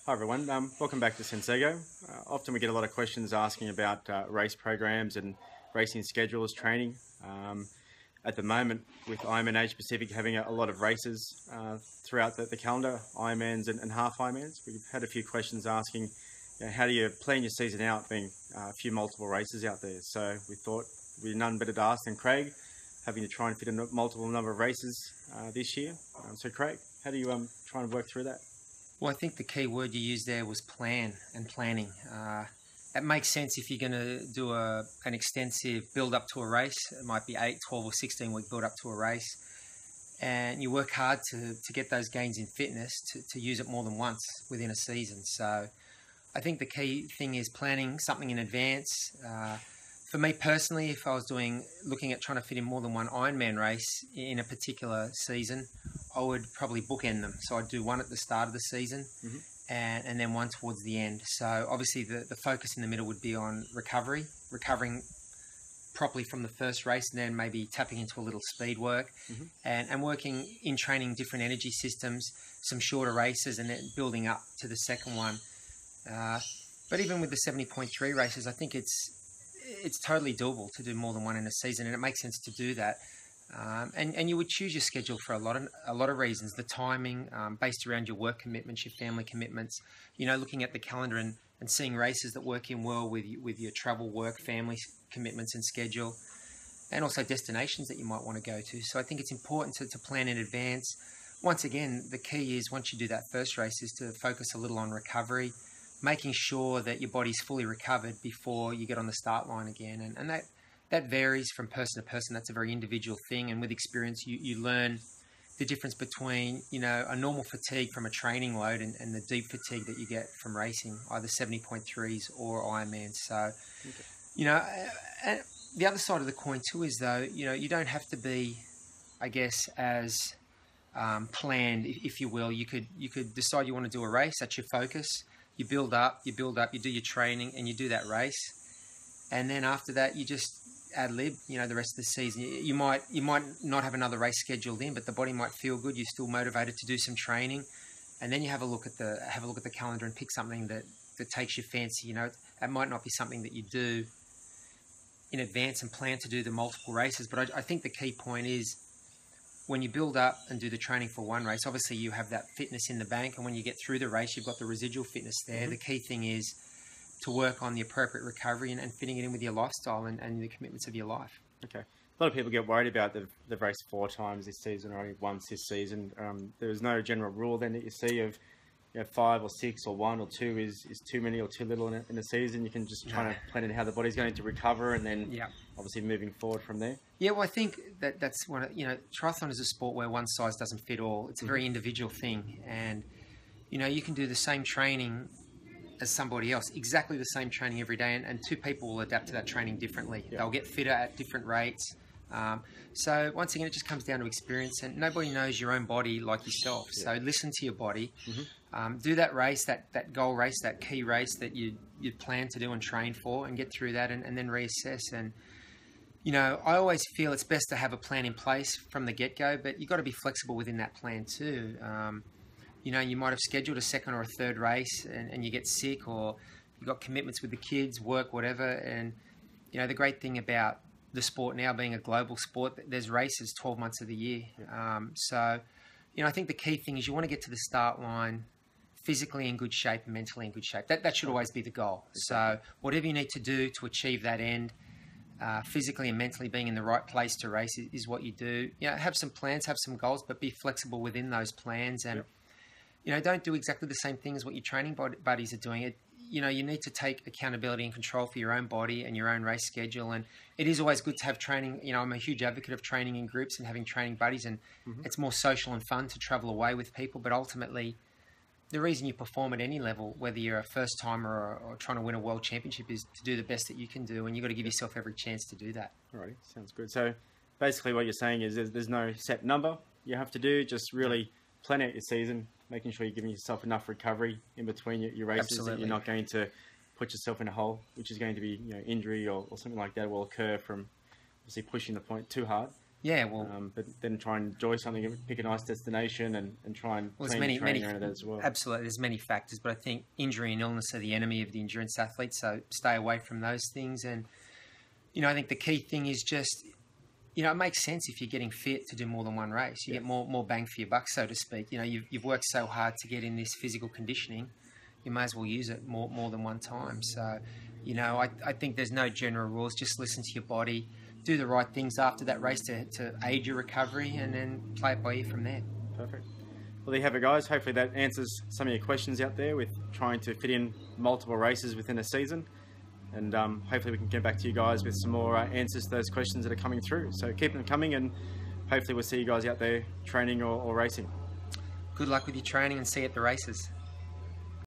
Hi everyone, welcome back to Sansego. Often we get a lot of questions asking about race programs and racing schedules, training. At the moment, with Ironman Asia Pacific having a lot of races throughout the calendar, Ironmans and Half Ironmans, we've had a few questions asking, how do you plan your season out, being a few multiple races out there? So we thought we'd none better to ask than Craig, having to try and fit a multiple number of races this year. So Craig, how do you try and work through that? Well, I think the key word you used there was plan and planning. It makes sense if you're going to do an extensive build up to a race. It might be 8, 12 or 16 week build up to a race. And you work hard to get those gains in fitness to use it more than once within a season. So I think the key thing is planning something in advance. For me personally, if I was looking at trying to fit in more than one Ironman race in a particular season, I would probably bookend them. So I'd do one at the start of the season and then one towards the end. So obviously the focus in the middle would be on recovering properly from the first race, and then maybe tapping into a little speed work and working in training different energy systems, some shorter races, and then building up to the second one. But even with the 70.3 races, I think it's totally doable to do more than one in a season, and it makes sense to do that. And you would choose your schedule for a lot of reasons. The timing, based around your work commitments, your family commitments. Looking at the calendar and seeing races that work in well with your travel, work, family commitments and schedule, and also destinations that you might want to go to. So I think it's important to plan in advance. Once again, the key is, once you do that first race, is to focus a little on recovery, making sure that your body's fully recovered before you get on the start line again. And that varies from person to person. That's a very individual thing. And with experience, you learn the difference between, a normal fatigue from a training load and the deep fatigue that you get from racing, either 70.3s or Ironman. So, and the other side of the coin too is, though, you don't have to be, I guess, as planned, if you will. You could decide you want to do a race. That's your focus. You build up, you do your training, and you do that race. And then after that, you just ad lib, the rest of the season. You might not have another race scheduled in, but the body might feel good. You're still motivated to do some training, and then you have a look at the calendar and pick something that takes your fancy. It might not be something that you do in advance and plan to do the multiple races, but I think the key point is, when you build up and do the training for one race, obviously you have that fitness in the bank, and when you get through the race, you've got the residual fitness there. The key thing is to work on the appropriate recovery and fitting it in with your lifestyle and the commitments of your life. Okay. A lot of people get worried about they've raced 4 times this season or only once this season. There's no general rule then that you see of 5 or 6 or 1 or 2 is too many or too little in a season. You can just try to plan in how the body's going to recover, and then obviously moving forward from there. Yeah, well, I think that's one. Triathlon is a sport where one size doesn't fit all. It's a very individual thing, and you can do the same training as somebody else, exactly the same training every day, and 2 people will adapt to that training differently. They'll get fitter at different rates. So once again, it just comes down to experience, and nobody knows your own body like yourself. So listen to your body. Do that race, that goal race, that key race that you plan to do and train for, and get through that, and then reassess. And I always feel it's best to have a plan in place from the get-go, but you've got to be flexible within that plan too. You might have scheduled a second or a third race and you get sick, or you've got commitments with the kids, work, whatever. And, the great thing about the sport now being a global sport, there's races 12 months of the year. So, I think the key thing is you want to get to the start line physically in good shape and mentally in good shape. That should always be the goal. So whatever you need to do to achieve that end, physically and mentally being in the right place to race is what you do. Have some plans, have some goals, but be flexible within those plans. And don't do exactly the same thing as what your training buddies are doing. You need to take accountability and control for your own body and your own race schedule. And it is always good to have training. I'm a huge advocate of training in groups and having training buddies, and it's more social and fun to travel away with people. But ultimately, the reason you perform at any level, whether you're a first timer or trying to win a world championship, is to do the best that you can do, and you've got to give yourself every chance to do that. Alrighty, sounds good. So basically what you're saying is there's no set number you have to do, just really plan out your season, making sure you're giving yourself enough recovery in between your races. Absolutely. That you're not going to put yourself in a hole, which is going to be injury or something like that will occur from obviously pushing the point too hard. Yeah, well, but then try and enjoy something, pick a nice destination, and try and well, plan your training around it as well. Absolutely, there's many factors, but I think injury and illness are the enemy of the endurance athlete. So stay away from those things. And I think the key thing is just, it makes sense if you're getting fit to do more than one race. You get more bang for your buck, so to speak. You've worked so hard to get in this physical conditioning, you may as well use it more than one time. So, I think there's no general rules. Just listen to your body. Do the right things after that race to aid your recovery, and then play it by ear from there. Perfect. Well, there you have it, guys. Hopefully that answers some of your questions out there with trying to fit in multiple races within a season. And hopefully we can get back to you guys with some more answers to those questions that are coming through. So keep them coming, and hopefully we'll see you guys out there training or racing. Good luck with your training, and see you at the races.